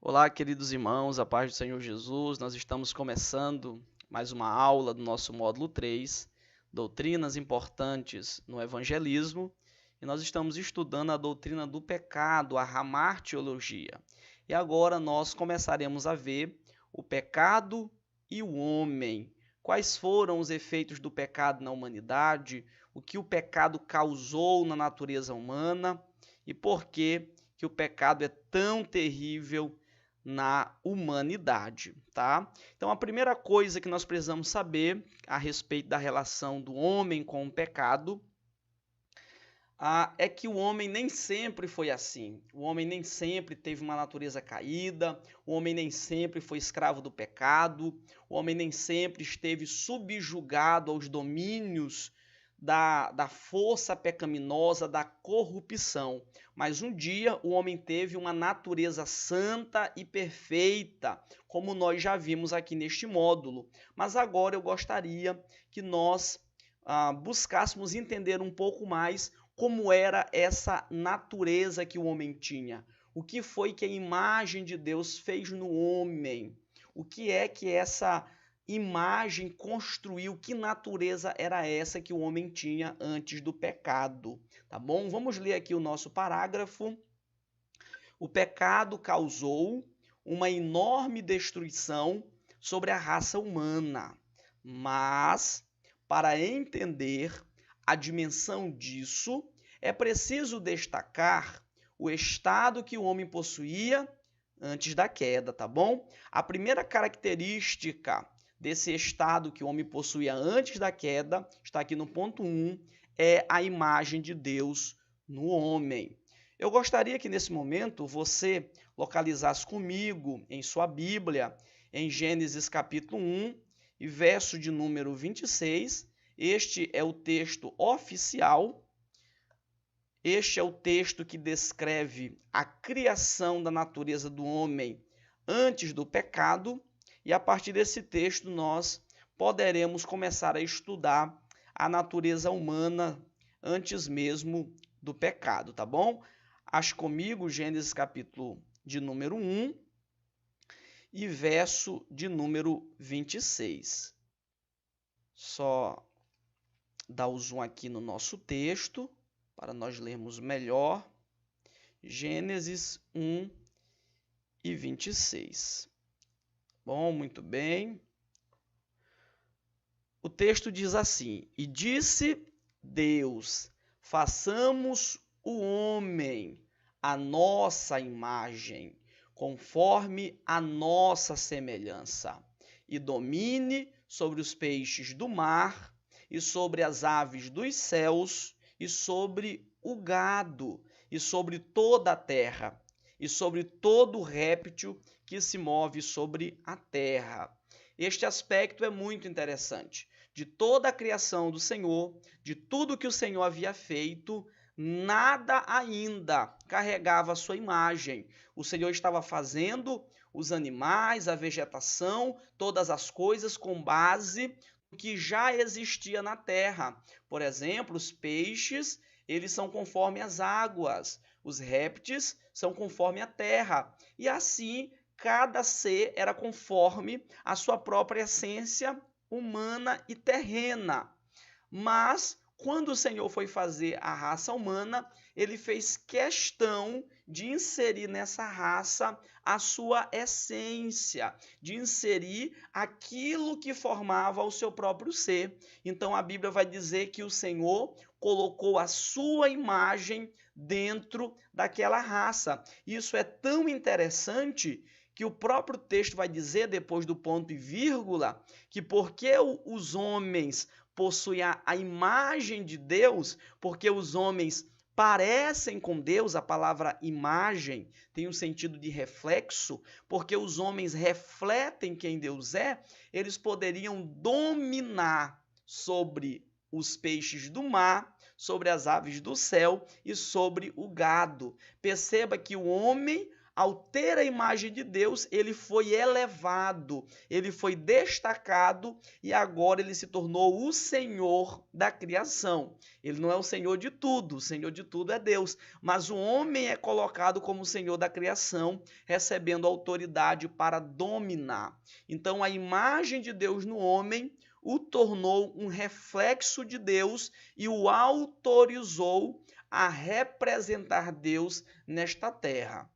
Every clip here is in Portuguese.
Olá, queridos irmãos, a paz do Senhor Jesus. Nós estamos começando mais uma aula do nosso módulo 3, Doutrinas Importantes no Evangelismo, e nós estamos estudando a doutrina do pecado, a hamartiologia. E agora nós começaremos a ver o pecado e o homem. Quais foram os efeitos do pecado na humanidade, o que o pecado causou na natureza humana e por que o pecado é tão terrível na humanidade, tá? Então a primeira coisa que nós precisamos saber a respeito da relação do homem com o pecado é que o homem nem sempre foi assim. O homem nem sempre teve uma natureza caída, o homem nem sempre foi escravo do pecado, o homem nem sempre esteve subjugado aos domínios da força pecaminosa, da corrupção. Mas um dia o homem teve uma natureza santa e perfeita, como nós já vimos aqui neste módulo. Mas agora eu gostaria que nós buscássemos entender um pouco mais como era essa natureza que o homem tinha. O que foi que a imagem de Deus fez no homem? O que é que essa imagem construiu? Que natureza era essa que o homem tinha antes do pecado? Tá bom? Vamos ler aqui o nosso parágrafo. O pecado causou uma enorme destruição sobre a raça humana, mas para entender a dimensão disso, é preciso destacar o estado que o homem possuía antes da queda, tá bom? A primeira característica desse estado que o homem possuía antes da queda, está aqui no ponto 1, é a imagem de Deus no homem. Eu gostaria que nesse momento você localizasse comigo em sua Bíblia, em Gênesis capítulo 1 e verso de número 26. Este é o texto oficial, este é o texto que descreve a criação da natureza do homem antes do pecado, e a partir desse texto nós poderemos começar a estudar a natureza humana antes mesmo do pecado, tá bom? Ache comigo Gênesis capítulo de número 1 e verso de número 26. Só dar o zoom aqui no nosso texto, para nós lermos melhor. Gênesis 1 e 26. Bom, muito bem. O texto diz assim: E disse Deus, façamos o homem à nossa imagem, conforme a nossa semelhança, e domine sobre os peixes do mar, e sobre as aves dos céus, e sobre o gado, e sobre toda a terra, e sobre todo réptil que se move sobre a terra. Este aspecto é muito interessante. De toda a criação do Senhor, de tudo que o Senhor havia feito, nada ainda carregava a sua imagem. O Senhor estava fazendo os animais, a vegetação, todas as coisas com base no que já existia na terra. Por exemplo, os peixes, eles são conforme as águas, os répteis são conforme a terra. E assim, cada ser era conforme a sua própria essência humana e terrena. Mas quando o Senhor foi fazer a raça humana, ele fez questão de inserir nessa raça a sua essência, de inserir aquilo que formava o seu próprio ser. Então a Bíblia vai dizer que o Senhor colocou a sua imagem dentro daquela raça. Isso é tão interessante que o próprio texto vai dizer, depois do ponto e vírgula, que porque os homens possuem a imagem de Deus, porque os homens parecem com Deus, a palavra imagem tem um sentido de reflexo, porque os homens refletem quem Deus é, eles poderiam dominar sobre os peixes do mar, sobre as aves do céu e sobre o gado. Perceba que o homem, ao ter a imagem de Deus, ele foi elevado, ele foi destacado e agora ele se tornou o Senhor da criação. Ele não é o Senhor de tudo, o Senhor de tudo é Deus, mas o homem é colocado como o Senhor da criação, recebendo autoridade para dominar. Então, a imagem de Deus no homem o tornou um reflexo de Deus e o autorizou a representar Deus nesta terra.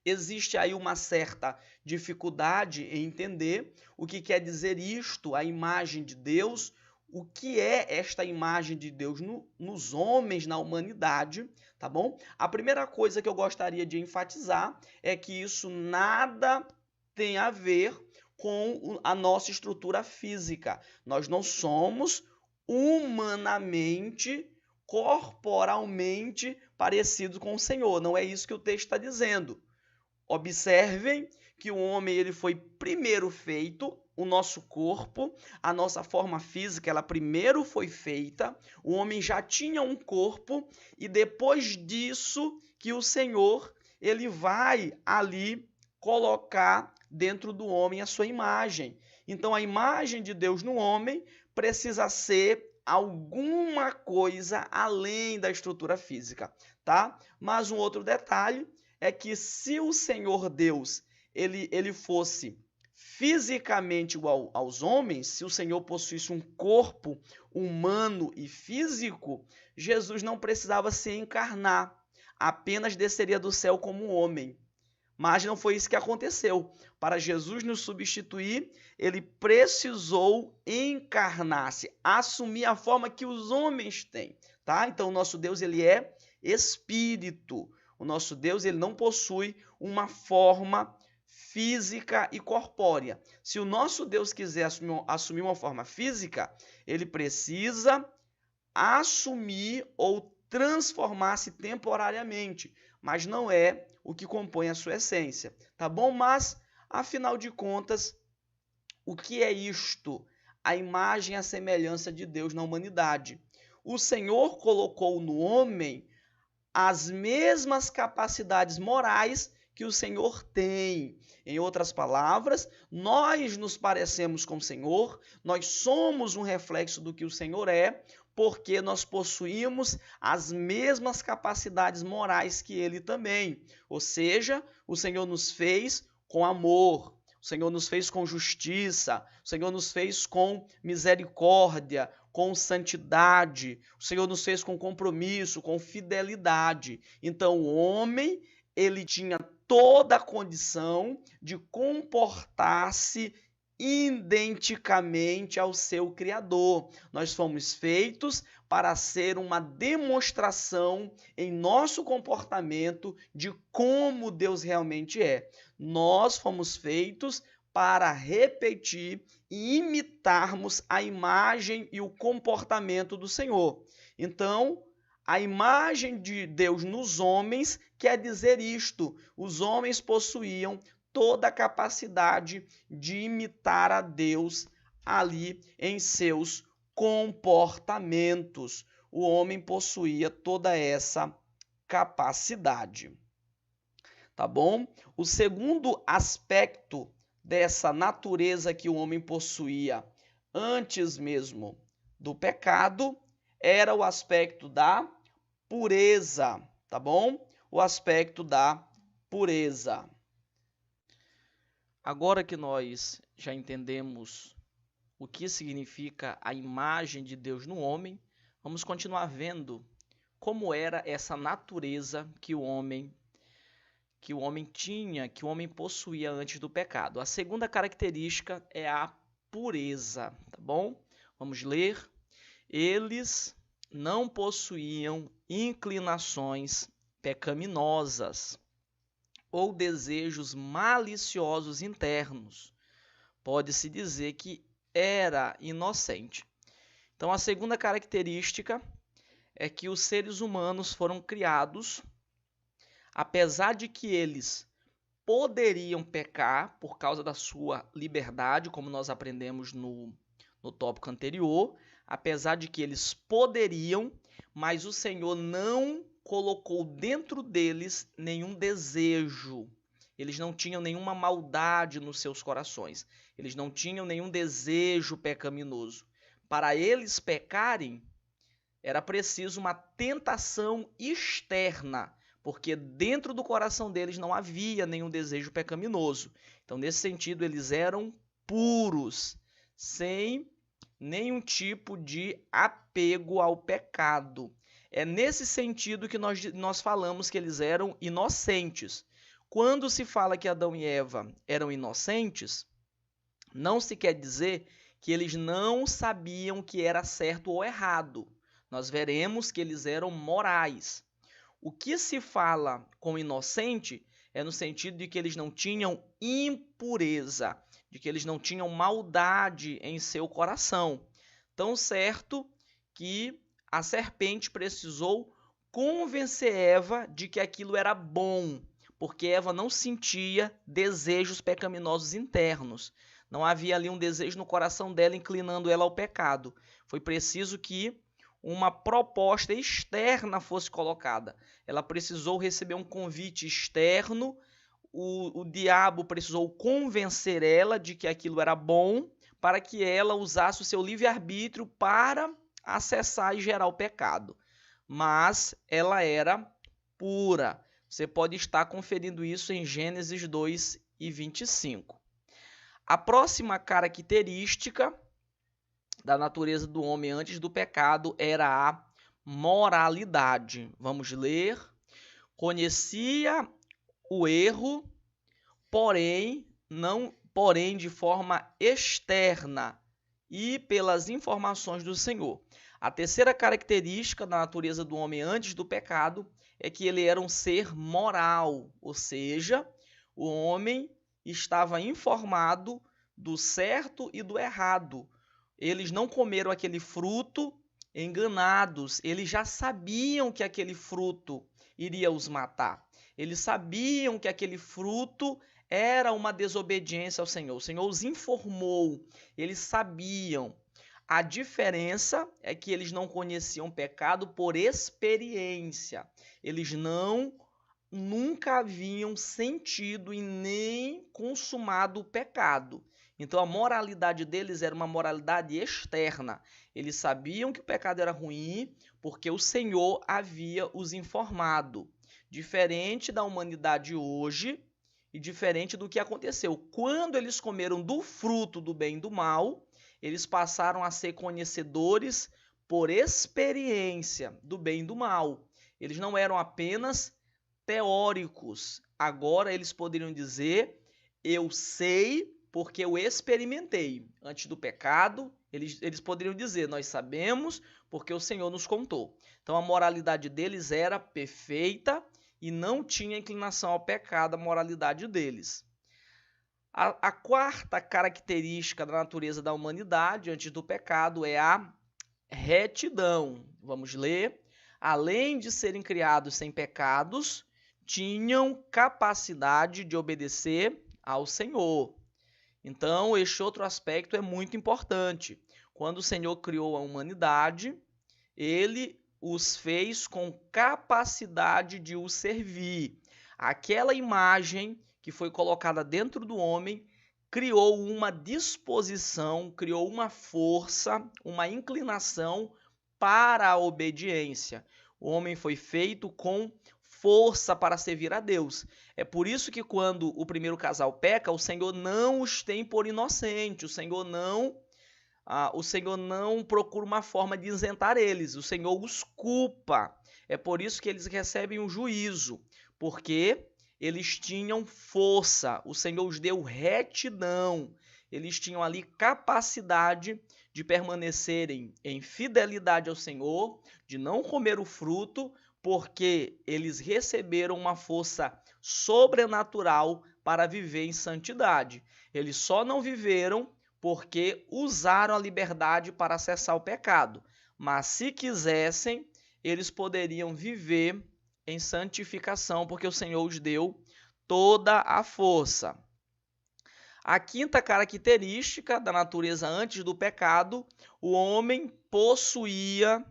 Existe aí uma certa dificuldade em entender o que quer dizer isto, a imagem de Deus, o que é esta imagem de Deus nos homens, na humanidade, tá bom? A primeira coisa que eu gostaria de enfatizar é que isso nada tem a ver com a nossa estrutura física. Nós não somos humanamente, corporalmente parecidos com o Senhor. Não é isso que o texto está dizendo. Observem que o homem ele foi primeiro feito, o nosso corpo, a nossa forma física, ela primeiro foi feita, o homem já tinha um corpo e depois disso que o Senhor ele vai ali colocar dentro do homem a sua imagem. Então a imagem de Deus no homem precisa ser alguma coisa além da estrutura física, tá? Mas um outro detalhe é que se o Senhor Deus ele fosse fisicamente igual aos homens, se o Senhor possuísse um corpo humano e físico, Jesus não precisava se encarnar, apenas desceria do céu como um homem. Mas não foi isso que aconteceu. Para Jesus nos substituir, ele precisou encarnar-se, assumir a forma que os homens têm, tá? Então o nosso Deus ele é espírito. O nosso Deus ele não possui uma forma física e corpórea. Se o nosso Deus quiser assumir uma forma física, ele precisa assumir ou transformar-se temporariamente, mas não é o que compõe a sua essência, tá bom? Mas, afinal de contas, o que é isto? A imagem e a semelhança de Deus na humanidade. O Senhor colocou no homem as mesmas capacidades morais que o Senhor tem. Em outras palavras, nós nos parecemos com o Senhor, nós somos um reflexo do que o Senhor é, porque nós possuímos as mesmas capacidades morais que ele também. Ou seja, o Senhor nos fez com amor, o Senhor nos fez com justiça, o Senhor nos fez com misericórdia, com santidade, o Senhor nos fez com compromisso, com fidelidade. Então o homem, ele tinha toda a condição de comportar-se identicamente ao seu Criador. Nós fomos feitos para ser uma demonstração em nosso comportamento de como Deus realmente é. Nós fomos feitos para repetir e imitarmos a imagem e o comportamento do Senhor. Então, a imagem de Deus nos homens quer dizer isto: os homens possuíam toda a capacidade de imitar a Deus ali em seus comportamentos. O homem possuía toda essa capacidade. Tá bom? O segundo aspecto dessa natureza que o homem possuía antes mesmo do pecado era o aspecto da pureza, tá bom? O aspecto da pureza. Agora que nós já entendemos o que significa a imagem de Deus no homem, vamos continuar vendo como era essa natureza que o homem tinha, que o homem possuía antes do pecado. A segunda característica é a pureza, tá bom? Vamos ler. Eles não possuíam inclinações pecaminosas ou desejos maliciosos internos. Pode-se dizer que era inocente. Então, a segunda característica é que os seres humanos foram criados, apesar de que eles poderiam pecar por causa da sua liberdade, como nós aprendemos no tópico anterior, apesar de que eles poderiam, mas o Senhor não colocou dentro deles nenhum desejo. Eles não tinham nenhuma maldade nos seus corações. Eles não tinham nenhum desejo pecaminoso. Para eles pecarem, era preciso uma tentação externa, porque dentro do coração deles não havia nenhum desejo pecaminoso. Então, nesse sentido, eles eram puros, sem nenhum tipo de apego ao pecado. É nesse sentido que nós falamos que eles eram inocentes. Quando se fala que Adão e Eva eram inocentes, não se quer dizer que eles não sabiam que era certo ou errado. Nós veremos que eles eram morais. O que se fala com inocente é no sentido de que eles não tinham impureza, de que eles não tinham maldade em seu coração. Tão certo que a serpente precisou convencer Eva de que aquilo era bom, porque Eva não sentia desejos pecaminosos internos. Não havia ali um desejo no coração dela inclinando ela ao pecado. Foi preciso que uma proposta externa fosse colocada. Ela precisou receber um convite externo, o diabo precisou convencer ela de que aquilo era bom, para que ela usasse o seu livre-arbítrio para acessar e gerar o pecado. Mas ela era pura. Você pode estar conferindo isso em Gênesis 2:25. A próxima característica da natureza do homem antes do pecado era a moralidade. Vamos ler. Conhecia o erro, porém de forma externa e pelas informações do Senhor. A terceira característica da natureza do homem antes do pecado é que ele era um ser moral, ou seja, o homem estava informado do certo e do errado. Eles não comeram aquele fruto enganados, eles já sabiam que aquele fruto iria os matar. Eles sabiam que aquele fruto era uma desobediência ao Senhor. O Senhor os informou, eles sabiam. A diferença é que eles não conheciam pecado por experiência. Eles nunca haviam sentido e nem consumado o pecado. Então a moralidade deles era uma moralidade externa. Eles sabiam que o pecado era ruim porque o Senhor havia os informado. Diferente da humanidade hoje e diferente do que aconteceu. Quando eles comeram do fruto do bem e do mal, eles passaram a ser conhecedores por experiência do bem e do mal. Eles não eram apenas teóricos. Agora eles poderiam dizer, eu sei porque eu experimentei. Antes do pecado, eles poderiam dizer, nós sabemos porque o Senhor nos contou. Então a moralidade deles era perfeita e não tinha inclinação ao pecado, a moralidade deles. A quarta característica da natureza da humanidade antes do pecado é a retidão. Vamos ler. Além de serem criados sem pecados, tinham capacidade de obedecer ao Senhor. Então, este outro aspecto é muito importante. Quando o Senhor criou a humanidade, ele os fez com capacidade de os servir. Aquela imagem que foi colocada dentro do homem criou uma disposição, criou uma força, uma inclinação para a obediência. O homem foi feito com força para servir a Deus. É por isso que quando o primeiro casal peca, o Senhor não os tem por inocentes, o Senhor não procura uma forma de isentar eles, o Senhor os culpa. É por isso que eles recebem um juízo, porque eles tinham força, o Senhor os deu retidão, eles tinham ali capacidade de permanecerem em fidelidade ao Senhor, de não comer o fruto, porque eles receberam uma força sobrenatural para viver em santidade. Eles só não viveram porque usaram a liberdade para acessar o pecado. Mas se quisessem, eles poderiam viver em santificação, porque o Senhor os deu toda a força. A quinta característica da natureza antes do pecado, o homem possuía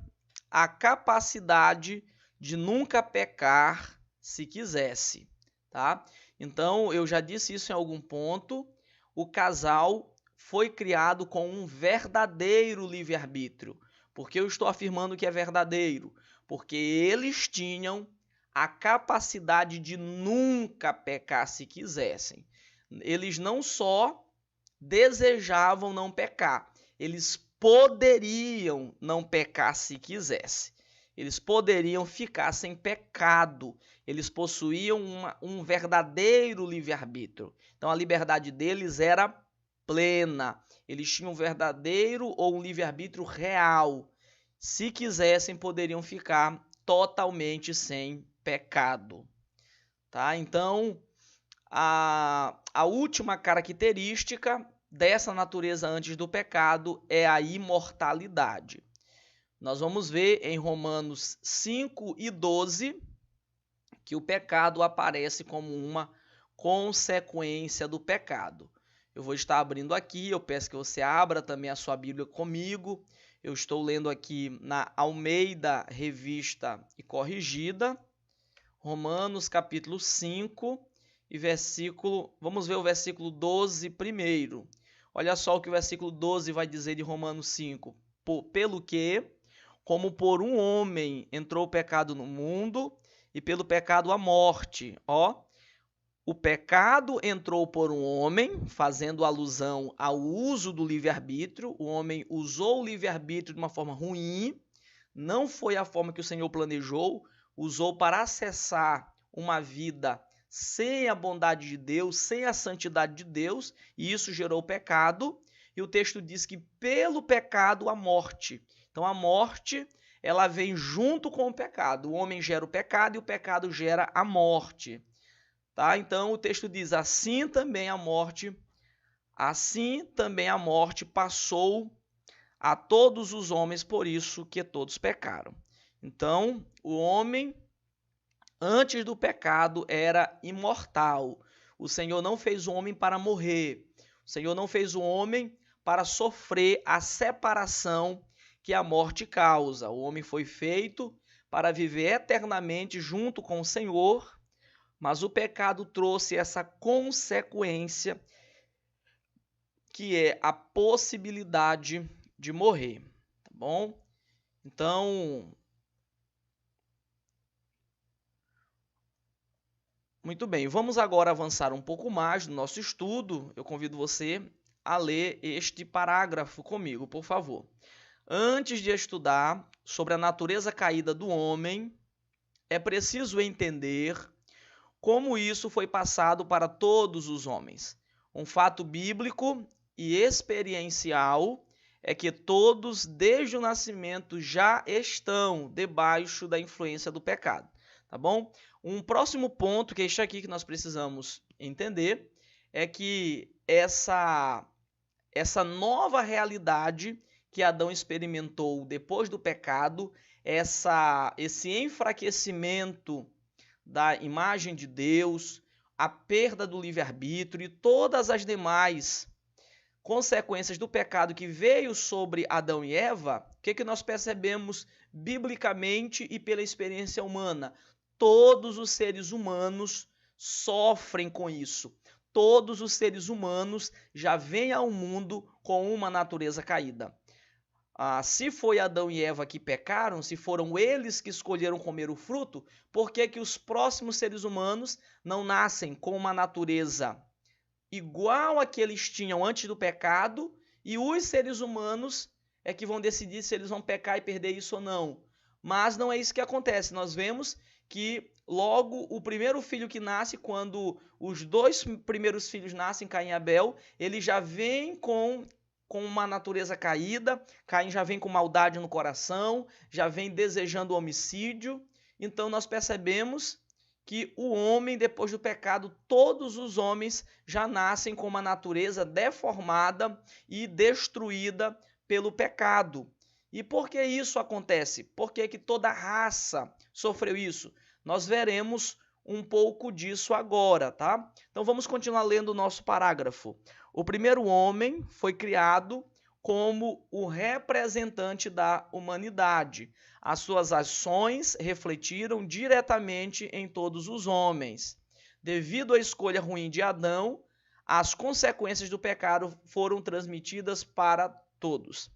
a capacidade de nunca pecar se quisesse, tá? Então, eu já disse isso em algum ponto, o casal foi criado com um verdadeiro livre-arbítrio. Por que eu estou afirmando que é verdadeiro? Porque eles tinham a capacidade de nunca pecar se quisessem. Eles não só desejavam não pecar, eles poderiam não pecar se quisessem. Eles poderiam ficar sem pecado. Eles possuíam um verdadeiro livre-arbítrio. Então a liberdade deles era plena. Eles tinham um verdadeiro ou um livre-arbítrio real. Se quisessem, poderiam ficar totalmente sem pecado. Tá? Então, a última característica dessa natureza antes do pecado é a imortalidade. Nós vamos ver em Romanos 5 e 12 que o pecado aparece como uma consequência do pecado. Eu vou estar abrindo aqui, eu peço que você abra também a sua Bíblia comigo. Eu estou lendo aqui na Almeida Revista e Corrigida, Romanos capítulo 5 e vamos ver o versículo 12 primeiro. Olha só o que o versículo 12 vai dizer de Romanos 5. Pelo que, como por um homem entrou o pecado no mundo, e pelo pecado a morte. O pecado entrou por um homem, fazendo alusão ao uso do livre-arbítrio. O homem usou o livre-arbítrio de uma forma ruim, não foi a forma que o Senhor planejou, usou para acessar uma vida sem a bondade de Deus, sem a santidade de Deus, e isso gerou pecado. E o texto diz que pelo pecado a morte. Então a morte, ela vem junto com o pecado. O homem gera o pecado e o pecado gera a morte. Tá? Então o texto diz: assim também a morte passou a todos os homens, por isso que todos pecaram. Então, o homem antes do pecado era imortal. O Senhor não fez o homem para morrer. O Senhor não fez o homem para sofrer a separação que a morte causa. O homem foi feito para viver eternamente junto com o Senhor, mas o pecado trouxe essa consequência que é a possibilidade de morrer, tá bom? Então, muito bem, vamos agora avançar um pouco mais no nosso estudo. Eu convido você a ler este parágrafo comigo, por favor. Antes de estudar sobre a natureza caída do homem, é preciso entender como isso foi passado para todos os homens. Um fato bíblico e experiencial é que todos, desde o nascimento, já estão debaixo da influência do pecado, tá bom? Um próximo ponto, que é este aqui que nós precisamos entender, é que essa nova realidade que Adão experimentou depois do pecado, esse enfraquecimento da imagem de Deus, a perda do livre-arbítrio e todas as demais consequências do pecado que veio sobre Adão e Eva, o que nós percebemos biblicamente e pela experiência humana? Todos os seres humanos sofrem com isso. Todos os seres humanos já vêm ao mundo com uma natureza caída. Se foi Adão e Eva que pecaram, se foram eles que escolheram comer o fruto, por que os próximos seres humanos não nascem com uma natureza igual a que eles tinham antes do pecado, e os seres humanos é que vão decidir se eles vão pecar e perder isso ou não? Mas não é isso que acontece. Nós vemos que logo o primeiro filho que nasce, quando os dois primeiros filhos nascem, Caim e Abel, ele já vem com uma natureza caída. Caim já vem com maldade no coração, já vem desejando homicídio. Então nós percebemos que o homem, depois do pecado, todos os homens já nascem com uma natureza deformada e destruída pelo pecado. E por que isso acontece? Por que toda a raça sofreu isso? Nós veremos um pouco disso agora, tá? Então vamos continuar lendo o nosso parágrafo. O primeiro homem foi criado como o representante da humanidade. As suas ações refletiram diretamente em todos os homens. Devido à escolha ruim de Adão, as consequências do pecado foram transmitidas para todos.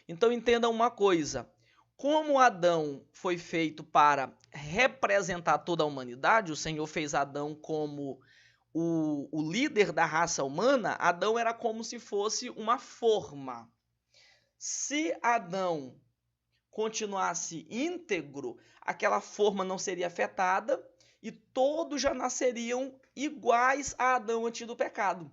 Então entendam uma coisa, como Adão foi feito para representar toda a humanidade, o Senhor fez Adão como o líder da raça humana, Adão era como se fosse uma forma. Se Adão continuasse íntegro, aquela forma não seria afetada e todos já nasceriam iguais a Adão antes do pecado.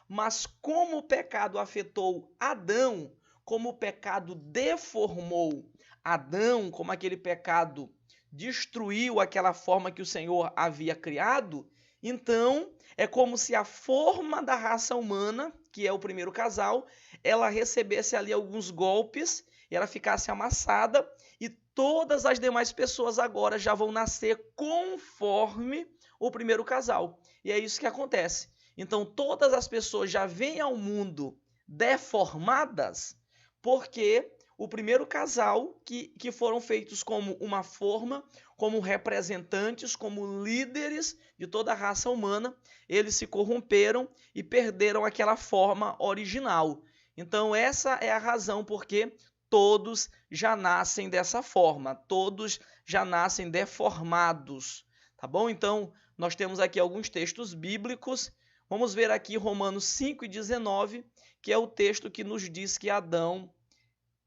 Mas como o pecado afetou Adão, como o pecado deformou Adão, como aquele pecado destruiu aquela forma que o Senhor havia criado, então é como se a forma da raça humana, que é o primeiro casal, ela recebesse ali alguns golpes, ela ficasse amassada e todas as demais pessoas agora já vão nascer conforme o primeiro casal. E é isso que acontece. Então todas as pessoas já vêm ao mundo deformadas porque o primeiro casal que foram feitos como uma forma, como representantes, como líderes de toda a raça humana, eles se corromperam e perderam aquela forma original. Então essa é a razão porque todos já nascem dessa forma, todos já nascem deformados, tá bom? Então nós temos aqui alguns textos bíblicos. Vamos ver aqui Romanos 5:19, que é o texto que nos diz que Adão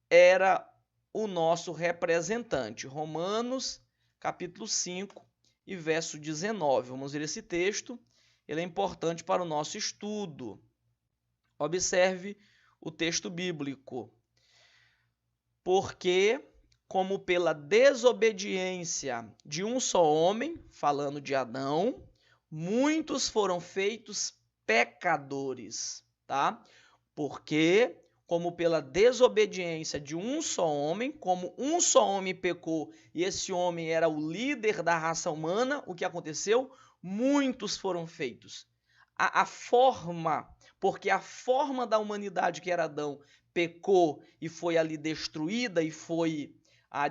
era o nosso representante. Romanos, capítulo 5 e verso 19. Vamos ver esse texto, ele é importante para o nosso estudo. Observe o texto bíblico. Porque, como pela desobediência de um só homem, falando de Adão, muitos foram feitos pecadores, tá? Porque, como pela desobediência de um só homem, como um só homem pecou e esse homem era o líder da raça humana, o que aconteceu? Muitos foram feitos. A forma, porque a forma da humanidade que era Adão pecou e foi ali destruída e foi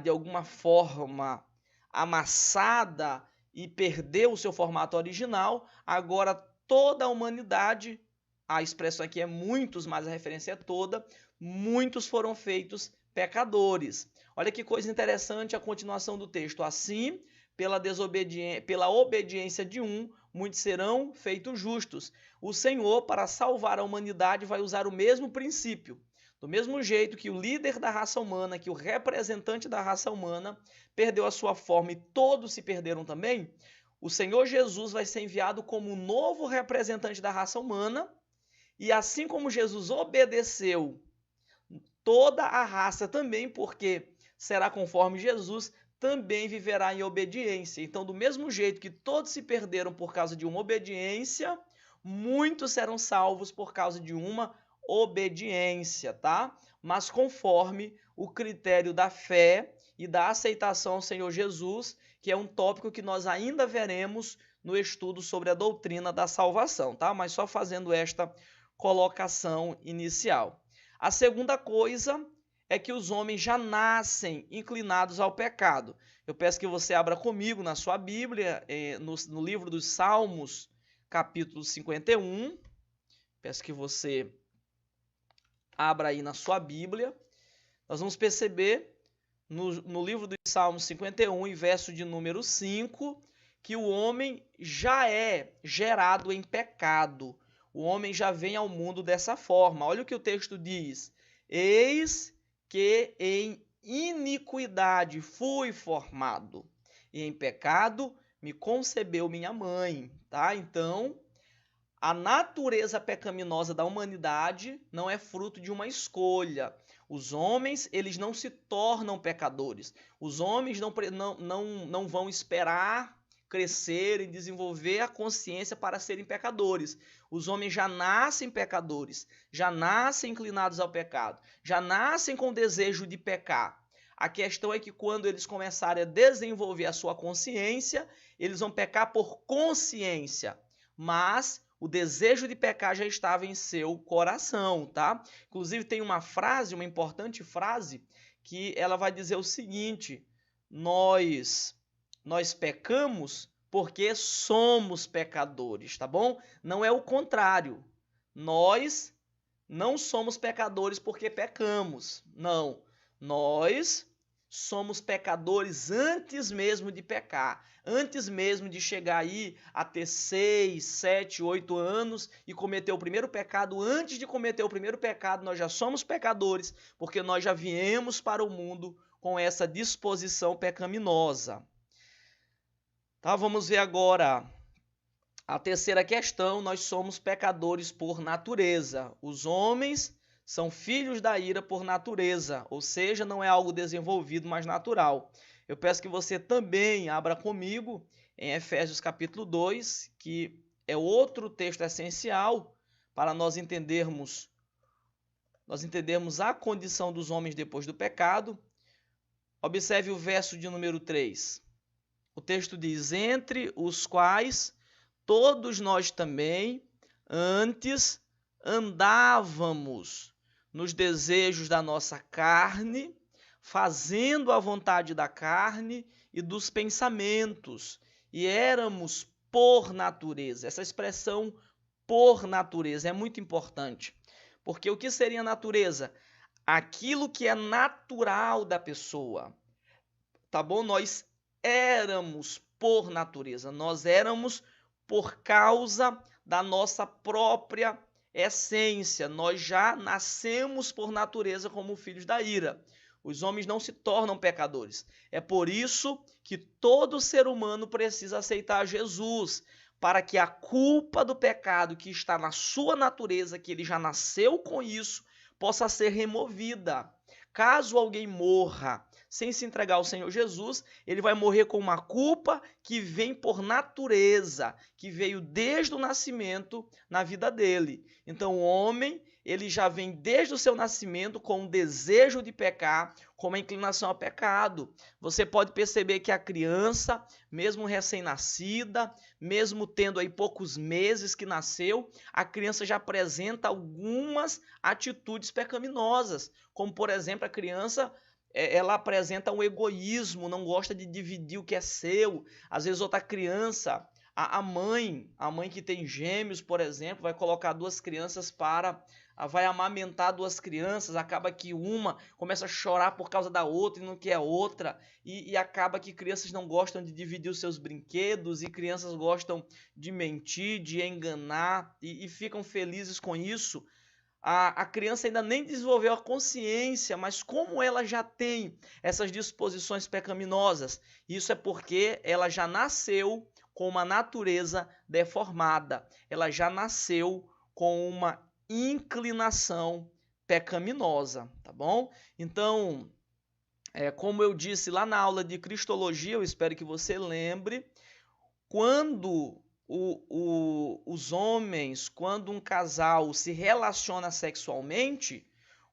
de alguma forma amassada e perdeu o seu formato original, agora toda a humanidade, a expressão aqui é muitos, mas a referência é toda, muitos foram feitos pecadores. Olha que coisa interessante a continuação do texto. Assim, pela obediência de um, muitos serão feitos justos. O Senhor, para salvar a humanidade, vai usar o mesmo princípio. Do mesmo jeito que o líder da raça humana, que o representante da raça humana, perdeu a sua forma e todos se perderam também, o Senhor Jesus vai ser enviado como o novo representante da raça humana, e assim como Jesus obedeceu toda a raça também, porque será conforme Jesus, também viverá em obediência. Então, do mesmo jeito que todos se perderam por causa de uma obediência, muitos serão salvos por causa de uma obediência, tá? Mas conforme o critério da fé e da aceitação ao Senhor Jesus, que é um tópico que nós ainda veremos no estudo sobre a doutrina da salvação, tá? Mas só fazendo esta colocação inicial. A segunda coisa é que os homens já nascem inclinados ao pecado. Eu peço que você abra comigo na sua Bíblia, no livro dos Salmos, capítulo 51. Peço que você abra aí na sua Bíblia. Nós vamos perceber no livro dos Salmos 51, e verso de número 5, que o homem já é gerado em pecado. O homem já vem ao mundo dessa forma. Olha o que o texto diz. Eis que em iniquidade fui formado, e em pecado me concebeu minha mãe. Tá? Então, a natureza pecaminosa da humanidade não é fruto de uma escolha. Os homens, eles não se tornam pecadores. Os homens não vão esperar crescer e desenvolver a consciência para serem pecadores. Os homens já nascem pecadores, já nascem inclinados ao pecado, já nascem com desejo de pecar. A questão é que quando eles começarem a desenvolver a sua consciência, eles vão pecar por consciência. Mas o desejo de pecar já estava em seu coração, tá? Inclusive tem uma frase, uma importante frase, que ela vai dizer o seguinte: nós pecamos porque somos pecadores, tá bom? Não é o contrário. Nós não somos pecadores porque pecamos. Não. Nós somos pecadores antes mesmo de pecar. Antes mesmo de chegar aí a ter 6, 7, 8 anos e cometer o primeiro pecado, antes de cometer o primeiro pecado, nós já somos pecadores, porque nós já viemos para o mundo com essa disposição pecaminosa. Tá, vamos ver agora a terceira questão. Nós somos pecadores por natureza. Os homens são filhos da ira por natureza, ou seja, não é algo desenvolvido, mas natural. Eu peço que você também abra comigo em Efésios capítulo 2, que é outro texto essencial para nós entendermos a condição dos homens depois do pecado. Observe o verso de número 3. O texto diz: entre os quais todos nós também antes andávamos nos desejos da nossa carne, fazendo a vontade da carne e dos pensamentos, e éramos por natureza. Essa expressão por natureza é muito importante, porque o que seria natureza? Aquilo que é natural da pessoa, tá bom? Nós éramos por natureza, nós éramos por causa da nossa própria essência, nós já nascemos por natureza como filhos da ira. Os homens não se tornam pecadores. É por isso que todo ser humano precisa aceitar Jesus, para que a culpa do pecado que está na sua natureza, que ele já nasceu com isso, possa ser removida. Caso alguém morra sem se entregar ao Senhor Jesus, ele vai morrer com uma culpa que vem por natureza, que veio desde o nascimento na vida dele. Então o homem, ele já vem desde o seu nascimento com um desejo de pecar, com uma inclinação ao pecado. Você pode perceber que a criança, mesmo recém-nascida, mesmo tendo aí poucos meses que nasceu, a criança já apresenta algumas atitudes pecaminosas, como por exemplo a criança, ela apresenta um egoísmo, não gosta de dividir o que é seu. Às vezes outra criança, a mãe que tem gêmeos, por exemplo, vai colocar duas crianças vai amamentar duas crianças, acaba que uma começa a chorar por causa da outra e não quer outra, e acaba que crianças não gostam de dividir os seus brinquedos, e crianças gostam de mentir, de enganar, e ficam felizes com isso. A criança ainda nem desenvolveu a consciência, mas como ela já tem essas disposições pecaminosas, isso é porque ela já nasceu com uma natureza deformada, ela já nasceu com uma inclinação pecaminosa, tá bom? Então, como eu disse lá na aula de Cristologia, eu espero que você lembre, quando os homens, quando um casal se relaciona sexualmente,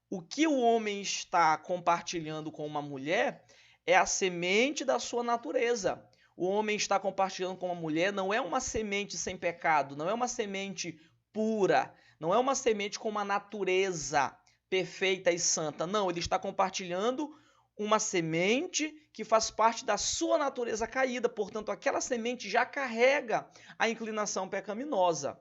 o que o homem está compartilhando com uma mulher é a semente da sua natureza. O homem está compartilhando com uma mulher, não é uma semente sem pecado, não é uma semente pura, não é uma semente com uma natureza perfeita e santa. Não, ele está compartilhando uma semente que faz parte da sua natureza caída, portanto, aquela semente já carrega a inclinação pecaminosa.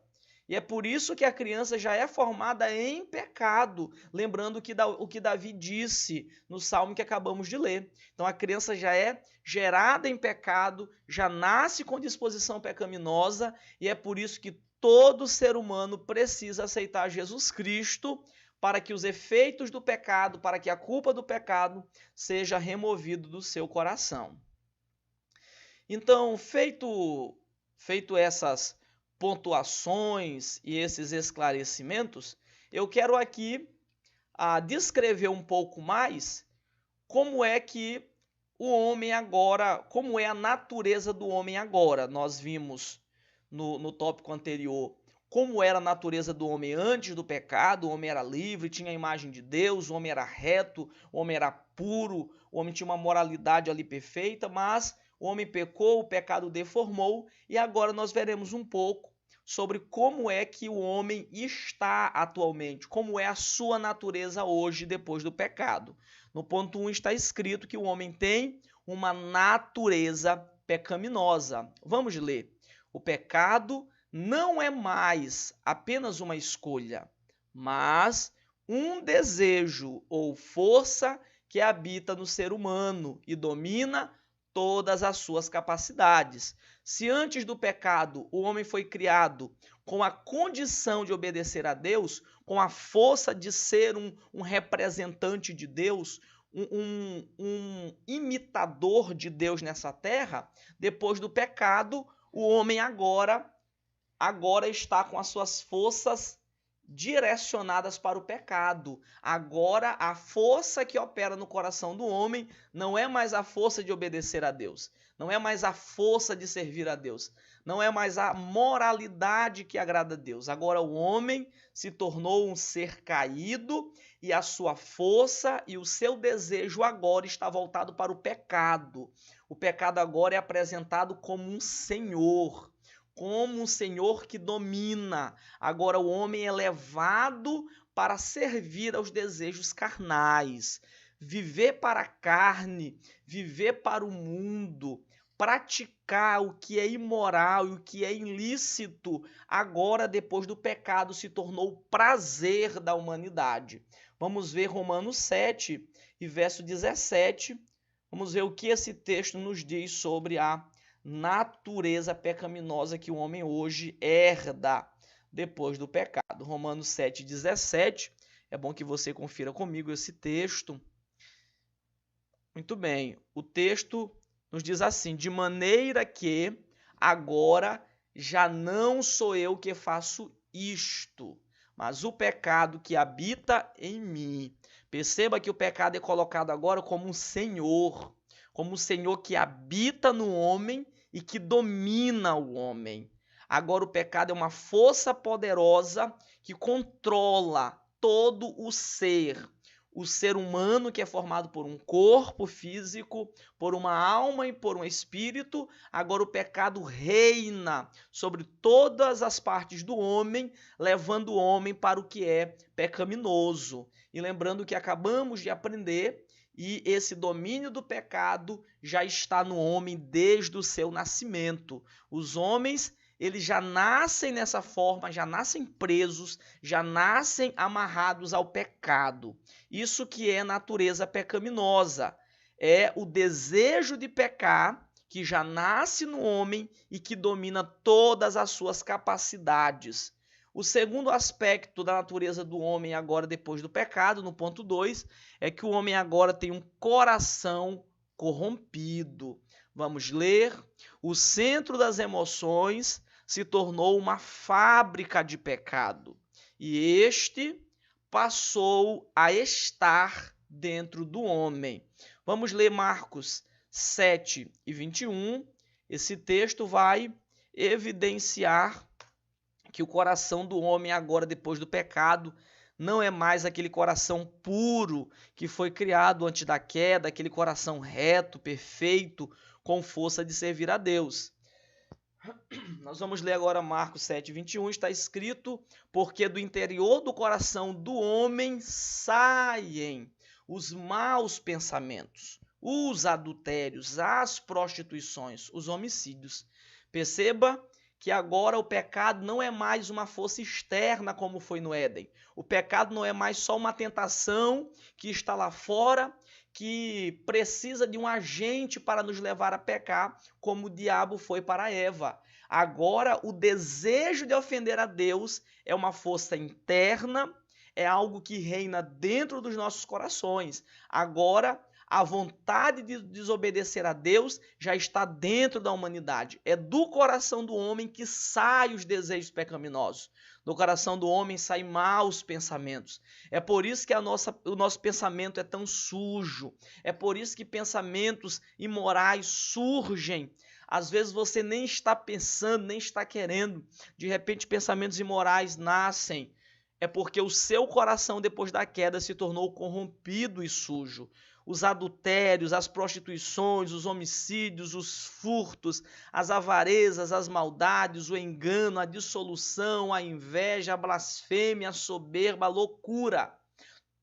E é por isso que a criança já é formada em pecado, lembrando o que Davi disse no salmo que acabamos de ler. Então, a criança já é gerada em pecado, já nasce com disposição pecaminosa, e é por isso que todo ser humano precisa aceitar Jesus Cristo para que os efeitos do pecado, para que a culpa do pecado seja removido do seu coração. Então, feito essas pontuações e esses esclarecimentos, eu quero aqui descrever um pouco mais como é que o homem agora, como é a natureza do homem agora. Nós vimos no tópico anterior como era a natureza do homem antes do pecado. O homem era livre, tinha a imagem de Deus, o homem era reto, o homem era puro, o homem tinha uma moralidade ali perfeita, mas o homem pecou, o pecado deformou, e agora nós veremos um pouco sobre como é que o homem está atualmente, como é a sua natureza hoje depois do pecado. No ponto 1 está escrito que o homem tem uma natureza pecaminosa. Vamos ler. O pecado não é mais apenas uma escolha, mas um desejo ou força que habita no ser humano e domina todas as suas capacidades. Se antes do pecado o homem foi criado com a condição de obedecer a Deus, com a força de ser um representante de Deus, um imitador de Deus nessa terra, depois do pecado, o homem agora está com as suas forças direcionadas para o pecado. Agora, a força que opera no coração do homem não é mais a força de obedecer a Deus, não é mais a força de servir a Deus, não é mais a moralidade que agrada a Deus. Agora o homem se tornou um ser caído e a sua força e o seu desejo agora está voltado para o pecado. O pecado agora é apresentado como um senhor que domina. Agora o homem é levado para servir aos desejos carnais, viver para a carne, viver para o mundo, praticar o que é imoral e o que é ilícito, agora depois do pecado se tornou o prazer da humanidade. Vamos ver Romanos 7 e verso 17. Vamos ver o que esse texto nos diz sobre a natureza pecaminosa que o homem hoje herda depois do pecado. Romanos 7,17. É bom que você confira comigo esse texto. Muito bem. O texto nos diz assim: de maneira que agora já não sou eu que faço isto, mas o pecado que habita em mim. Perceba que o pecado é colocado agora como um senhor que habita no homem e que domina o homem. Agora o pecado é uma força poderosa que controla todo o ser. O ser humano, que é formado por um corpo físico, por uma alma e por um espírito, agora o pecado reina sobre todas as partes do homem, levando o homem para o que é pecaminoso. E lembrando que acabamos de aprender, e esse domínio do pecado já está no homem desde o seu nascimento. Os homens, eles já nascem nessa forma, já nascem presos, já nascem amarrados ao pecado. Isso que é natureza pecaminosa. É o desejo de pecar que já nasce no homem e que domina todas as suas capacidades. O segundo aspecto da natureza do homem agora depois do pecado, no ponto 2, é que o homem agora tem um coração corrompido. Vamos ler. O centro das emoções se tornou uma fábrica de pecado e este passou a estar dentro do homem. Vamos ler Marcos 7 e 21. Esse texto vai evidenciar que o coração do homem agora, depois do pecado, não é mais aquele coração puro que foi criado antes da queda, aquele coração reto, perfeito, com força de servir a Deus. Nós vamos ler agora Marcos 7, 21, está escrito: porque do interior do coração do homem saem os maus pensamentos, os adultérios, as prostituições, os homicídios. Perceba que agora o pecado não é mais uma força externa como foi no Éden. O pecado não é mais só uma tentação que está lá fora, que precisa de um agente para nos levar a pecar, como o diabo foi para Eva. Agora, o desejo de ofender a Deus é uma força interna, é algo que reina dentro dos nossos corações. Agora, a vontade de desobedecer a Deus já está dentro da humanidade. É do coração do homem que saem os desejos pecaminosos. Do coração do homem saem maus pensamentos. É por isso que o nosso pensamento é tão sujo. É por isso que pensamentos imorais surgem. Às vezes você nem está pensando, nem está querendo. De repente pensamentos imorais nascem. É porque o seu coração depois da queda se tornou corrompido e sujo. os adultérios, as prostituições, os homicídios, os furtos, as avarezas, as maldades, o engano, a dissolução, a inveja, a blasfêmia, a soberba, a loucura.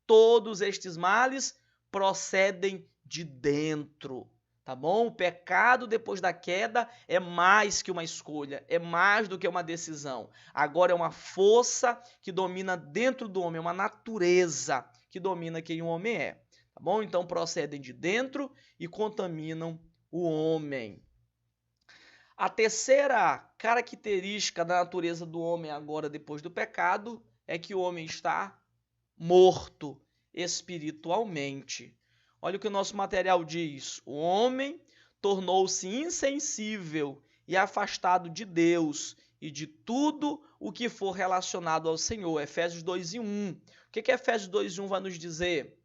Todos estes males procedem de dentro. Tá bom? O pecado depois da queda é mais que uma escolha, é mais do que uma decisão. Agora é uma força que domina dentro do homem, é uma natureza que domina quem o homem é. Tá bom? Então procedem de dentro e contaminam o homem. A terceira característica da natureza do homem agora depois do pecado é que o homem está morto espiritualmente. Olha o que o nosso material diz. O homem tornou-se insensível e afastado de Deus e de tudo o que for relacionado ao Senhor. Efésios 2:1. O que Efésios 2:1 vai nos dizer?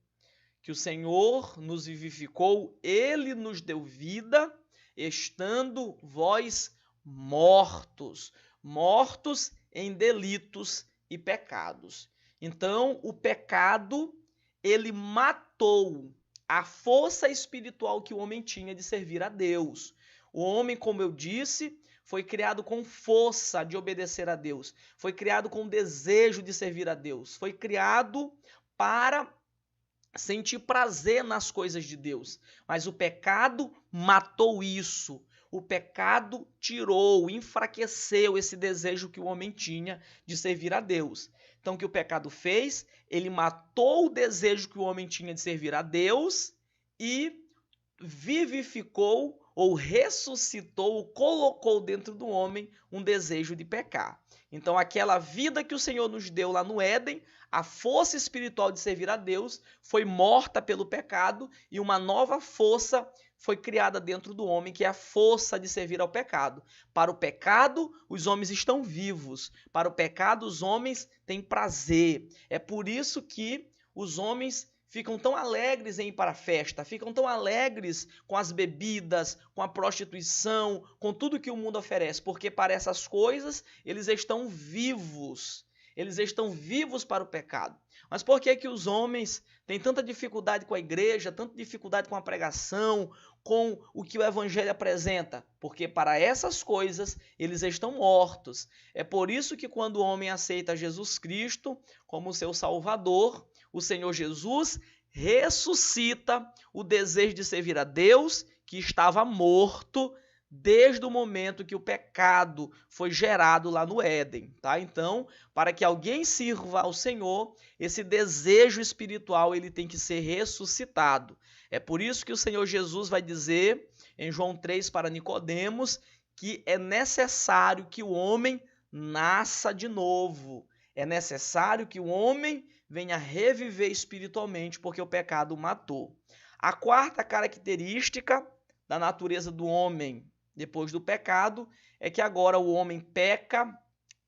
Que o Senhor nos vivificou, Ele nos deu vida, estando vós mortos. Mortos em delitos e pecados. Então, o pecado, ele matou a força espiritual que o homem tinha de servir a Deus. O homem, como eu disse, foi criado com força de obedecer a Deus. Foi criado com desejo de servir a Deus. Foi criado para sentir prazer nas coisas de Deus. Mas o pecado matou isso. O pecado tirou, enfraqueceu esse desejo que o homem tinha de servir a Deus. Então, o que o pecado fez? Ele matou o desejo que o homem tinha de servir a Deus e vivificou ou ressuscitou, ou colocou dentro do homem um desejo de pecar. Então, aquela vida que o Senhor nos deu lá no Éden, a força espiritual de servir a Deus, foi morta pelo pecado e uma nova força foi criada dentro do homem, que é a força de servir ao pecado. Para o pecado, os homens estão vivos. Para o pecado, os homens têm prazer. É por isso que os homens ficam tão alegres em ir para a festa, ficam tão alegres com as bebidas, com a prostituição, com tudo que o mundo oferece, porque para essas coisas eles estão vivos. Eles estão vivos para o pecado. Mas por que os homens têm tanta dificuldade com a igreja, tanta dificuldade com a pregação, com o que o evangelho apresenta? Porque para essas coisas eles estão mortos. É por isso que quando o homem aceita Jesus Cristo como seu Salvador, o Senhor Jesus ressuscita o desejo de servir a Deus, que estava morto desde o momento que o pecado foi gerado lá no Éden, tá? Então, para que alguém sirva ao Senhor, esse desejo espiritual ele tem que ser ressuscitado. É por isso que o Senhor Jesus vai dizer em João 3 para Nicodemos que é necessário que o homem nasça de novo. É necessário que o homem venha reviver espiritualmente, porque o pecado o matou. A quarta característica da natureza do homem depois do pecado é que agora o homem peca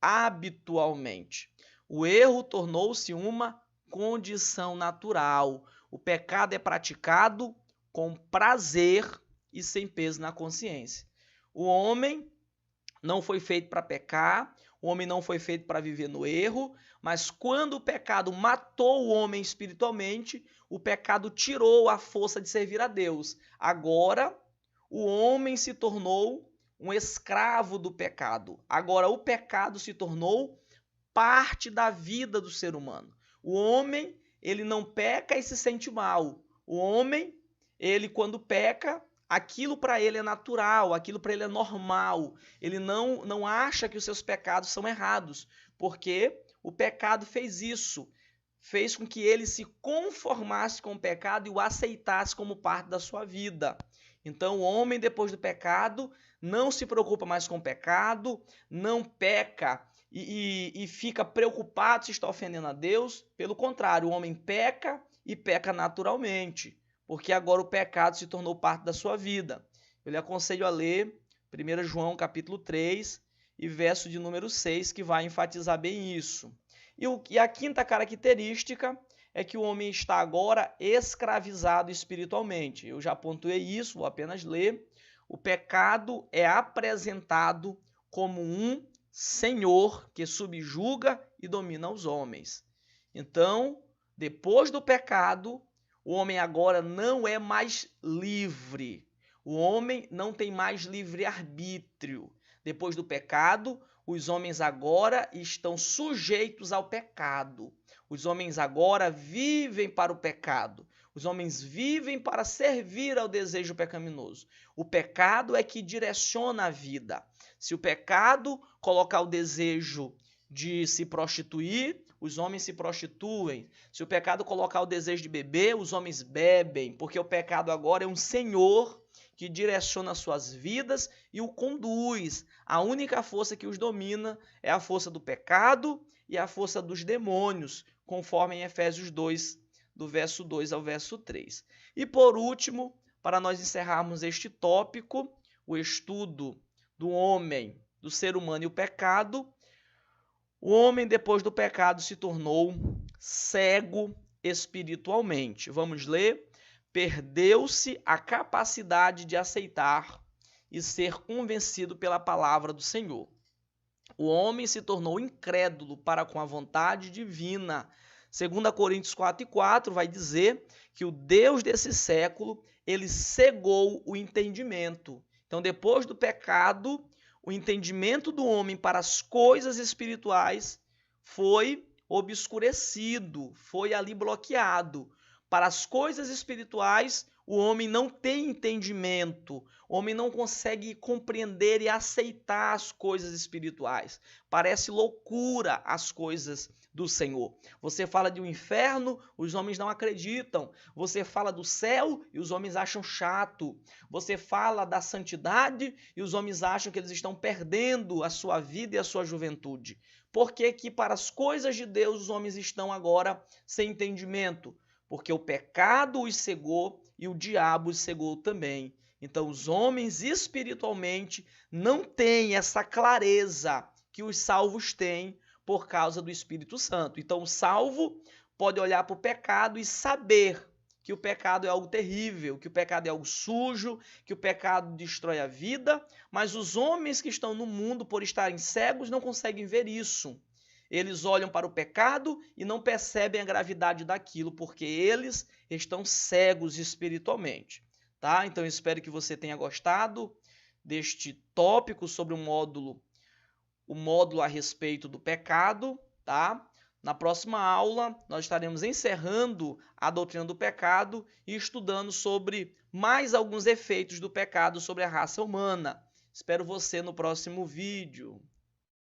habitualmente. O erro tornou-se uma condição natural. O pecado é praticado com prazer e sem peso na consciência. O homem não foi feito para pecar, o homem não foi feito para viver no erro, mas quando o pecado matou o homem espiritualmente, o pecado tirou a força de servir a Deus. Agora, o homem se tornou um escravo do pecado. Agora, o pecado se tornou parte da vida do ser humano. O homem, ele não peca e se sente mal. O homem, ele quando peca, aquilo para ele é natural, aquilo para ele é normal. Ele não acha que os seus pecados são errados, porque o pecado fez isso. Fez com que ele se conformasse com o pecado e o aceitasse como parte da sua vida. Então, o homem, depois do pecado, não se preocupa mais com o pecado, não peca e fica preocupado se está ofendendo a Deus. Pelo contrário, o homem peca e peca naturalmente, porque agora o pecado se tornou parte da sua vida. Eu lhe aconselho a ler 1 João capítulo 3 e verso de número 6, que vai enfatizar bem isso. E a quinta característica é que o homem está agora escravizado espiritualmente. Eu já pontuei isso, vou apenas ler. O pecado é apresentado como um senhor que subjuga e domina os homens. Então, depois do pecado, o homem agora não é mais livre. O homem não tem mais livre-arbítrio. Depois do pecado, os homens agora estão sujeitos ao pecado. Os homens agora vivem para o pecado. Os homens vivem para servir ao desejo pecaminoso. O pecado é que direciona a vida. Se o pecado colocar o desejo de se prostituir, os homens se prostituem. Se o pecado colocar o desejo de beber, os homens bebem, porque o pecado agora é um senhor que direciona suas vidas e o conduz. A única força que os domina é a força do pecado e a força dos demônios, conforme em Efésios 2, do verso 2 ao verso 3. E por último, para nós encerrarmos este tópico, o estudo do homem, do ser humano e o pecado, o homem depois do pecado se tornou cego espiritualmente. Vamos ler? Perdeu-se a capacidade de aceitar e ser convencido pela palavra do Senhor. O homem se tornou incrédulo para com a vontade divina. 2 Coríntios 4:4 vai dizer que o Deus desse século, ele cegou o entendimento. Então, depois do pecado, o entendimento do homem para as coisas espirituais foi obscurecido, foi ali bloqueado. Para as coisas espirituais, o homem não tem entendimento, o homem não consegue compreender e aceitar as coisas espirituais. Parece loucura as coisas do Senhor. Você fala de um inferno, os homens não acreditam. Você fala do céu e os homens acham chato. Você fala da santidade e os homens acham que eles estão perdendo a sua vida e a sua juventude. Por que que para as coisas de Deus os homens estão agora sem entendimento? Porque o pecado os cegou e o diabo os cegou também. Então, os homens espiritualmente não têm essa clareza que os salvos têm por causa do Espírito Santo. Então, o salvo pode olhar para o pecado e saber que o pecado é algo terrível, que o pecado é algo sujo, que o pecado destrói a vida, mas os homens que estão no mundo, por estarem cegos, não conseguem ver isso. Eles olham para o pecado e não percebem a gravidade daquilo, porque eles estão cegos espiritualmente. Tá? Então, eu espero que você tenha gostado deste tópico sobre o módulo a respeito do pecado. Tá? Na próxima aula, nós estaremos encerrando a doutrina do pecado e estudando sobre mais alguns efeitos do pecado sobre a raça humana. Espero você no próximo vídeo.